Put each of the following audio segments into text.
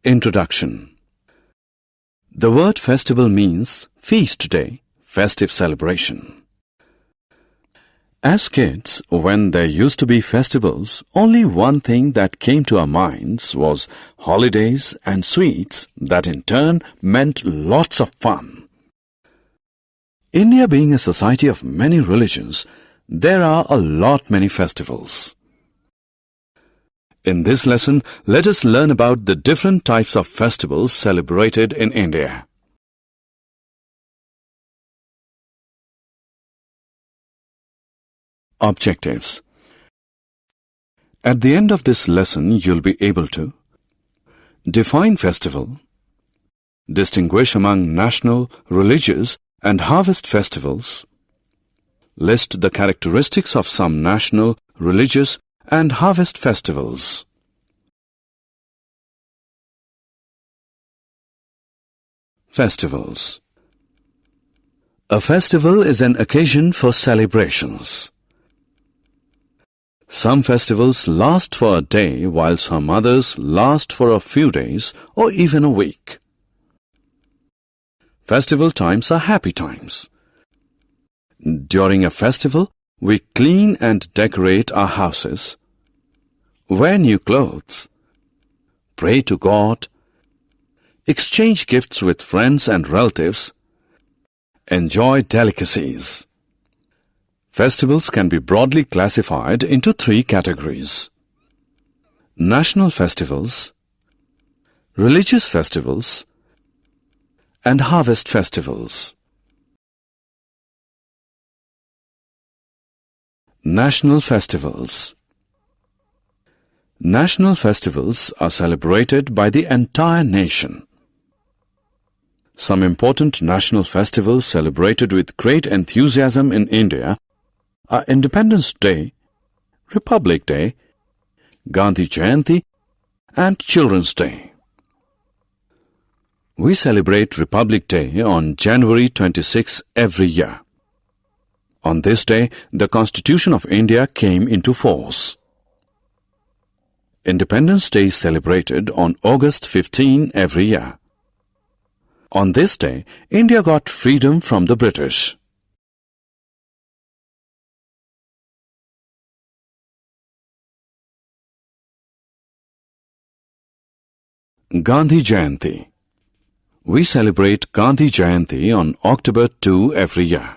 Introduction. The word festival means feast day, festive celebration. As kids, when there used to be festivals, only one thing that came to our minds was holidays and sweets that in turn meant lots of fun. India being a society of many religions, there are a lot many festivals. In this lesson, let us learn about the different types of festivals celebrated in India. Objectives. At the end of this lesson, you'll be able to define festival, distinguish among national, religious and harvest festivals, list the characteristics of some national, religious and harvest festivals. Festivals. A festival is an occasion for celebrations. Some festivals last for a day, while some others last for a few days or even a week. Festival times are happy times. During a festival, we clean and decorate our houses, wear new clothes, pray to God, exchange gifts with friends and relatives, enjoy delicacies. Festivals can be broadly classified into three categories: national festivals, religious festivals, and harvest festivals. National festivals. National festivals are celebrated by the entire nation. Some important national festivals celebrated with great enthusiasm in India are Independence Day, Republic Day, Gandhi Jayanti, and Children's Day. We celebrate Republic Day on January 26 every year. On this day, the Constitution of India came into force. Independence Day is celebrated on August 15 every year. On this day, India got freedom from the British. Gandhi Jayanti. We celebrate Gandhi Jayanti on October 2 every year.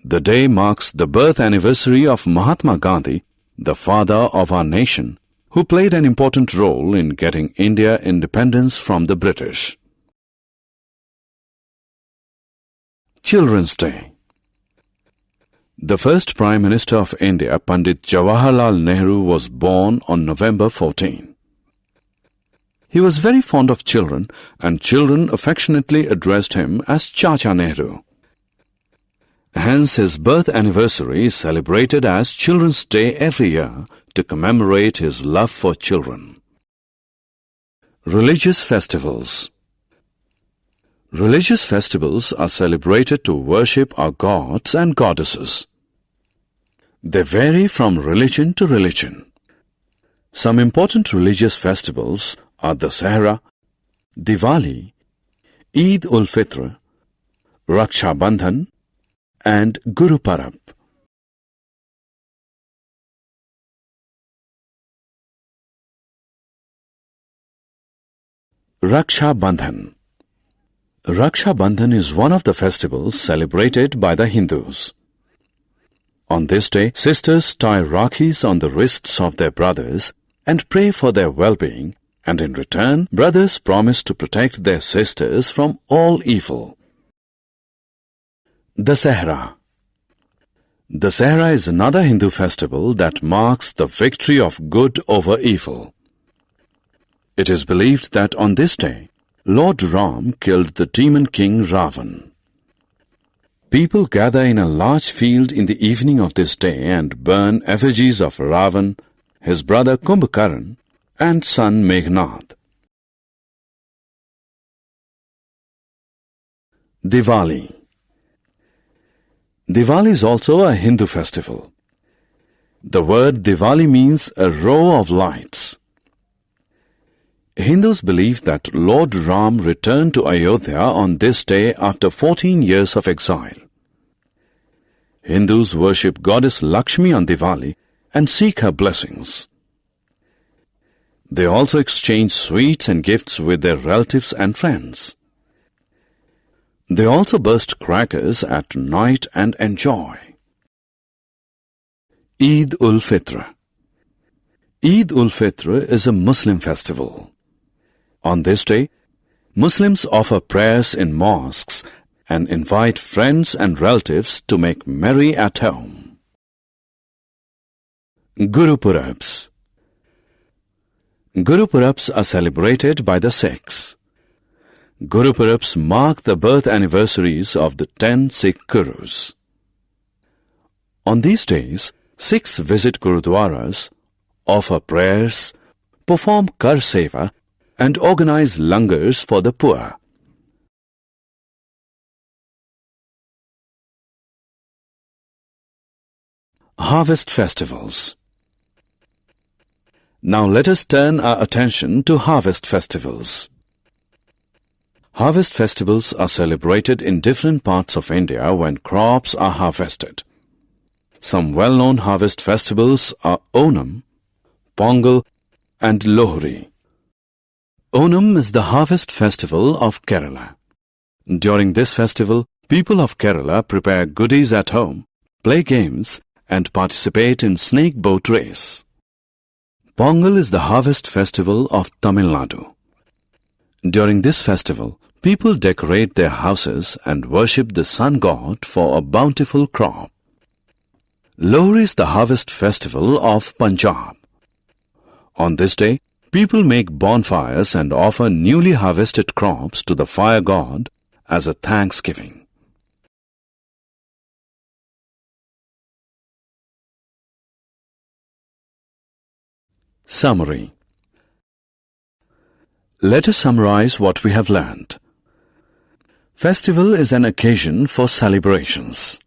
The day marks the birth anniversary of Mahatma Gandhi, the father of our nation, who played an important role in getting India independence from the British. Children's Day. The first Prime Minister of India, Pandit Jawaharlal Nehru, was born on November 14. He was very fond of children, and children affectionately addressed him as Chacha Nehru. Hence, his birth anniversary is celebrated as Children's Day every year to commemorate his love for children. Religious festivals. Religious festivals are celebrated to worship our gods and goddesses. They vary from religion to religion. Some important religious festivals are Dasahra, Diwali, Eid ul Fitr, Raksha Bandhan, and Guru Parab. Raksha Bandhan. Raksha Bandhan is one of the festivals celebrated by the Hindus. On this day, sisters tie rakhis on the wrists of their brothers and pray for their well-being, and in return, brothers promise to protect their sisters from all evil. Dasahra. Dasahra is another Hindu festival that marks the victory of good over evil. It is believed that on this day, Lord Ram killed the demon king Ravan. People gather in a large field in the evening of this day and burn effigies of Ravan, his brother Kumbhakaran, and son Meghnad. Diwali. Diwali is also a Hindu festival. The word Diwali means a row of lights. Hindus believe that Lord Ram returned to Ayodhya on this day after 14 years of exile. Hindus worship goddess Lakshmi on Diwali and seek her blessings. They also exchange sweets and gifts with their relatives and friends. They also burst crackers at night and enjoy. Eid ul Fitr. Eid ul Fitr is a Muslim festival. On this day, Muslims offer prayers in mosques and invite friends and relatives to make merry at home. Guru Purabs. Guru Purabs are celebrated by the Sikhs. Guru Purabs mark the birth anniversaries of the 10 Sikh Gurus. On these days, Sikhs visit Gurudwaras, offer prayers, perform Kar Seva, and organize langars for the poor. Harvest festivals. Now let us turn our attention to harvest festivals. Harvest festivals are celebrated in different parts of India when crops are harvested. Some well-known harvest festivals are Onam, Pongal, and Lohri. Onam is the harvest festival of Kerala. During this festival, people of Kerala prepare goodies at home, play games, and participate in snake boat race. Pongal is the harvest festival of Tamil Nadu. During this festival, people decorate their houses and worship the sun god for a bountiful crop. Lohri is the harvest festival of Punjab. On this day, people make bonfires and offer newly harvested crops to the fire god as a thanksgiving. Summary. Let us summarize what we have learned. Festival is an occasion for celebrations.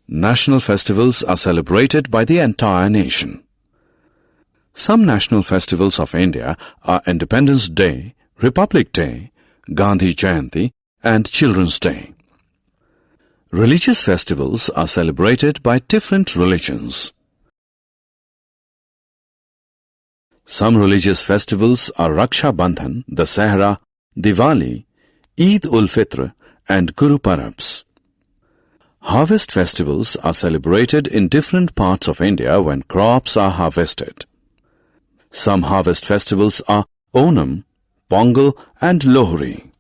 National festivals are celebrated by the entire nation. Some national festivals of India are Independence Day, Republic Day, Gandhi Jayanti, and Children's Day. Religious festivals are celebrated by different religions. Some religious festivals are Raksha Bandhan, Dasahra, Diwali, Eid ul Fitr, and Guru Purabs. Harvest festivals are celebrated in different parts of India when crops are harvested. Some harvest festivals are Onam, Pongal, and Lohri.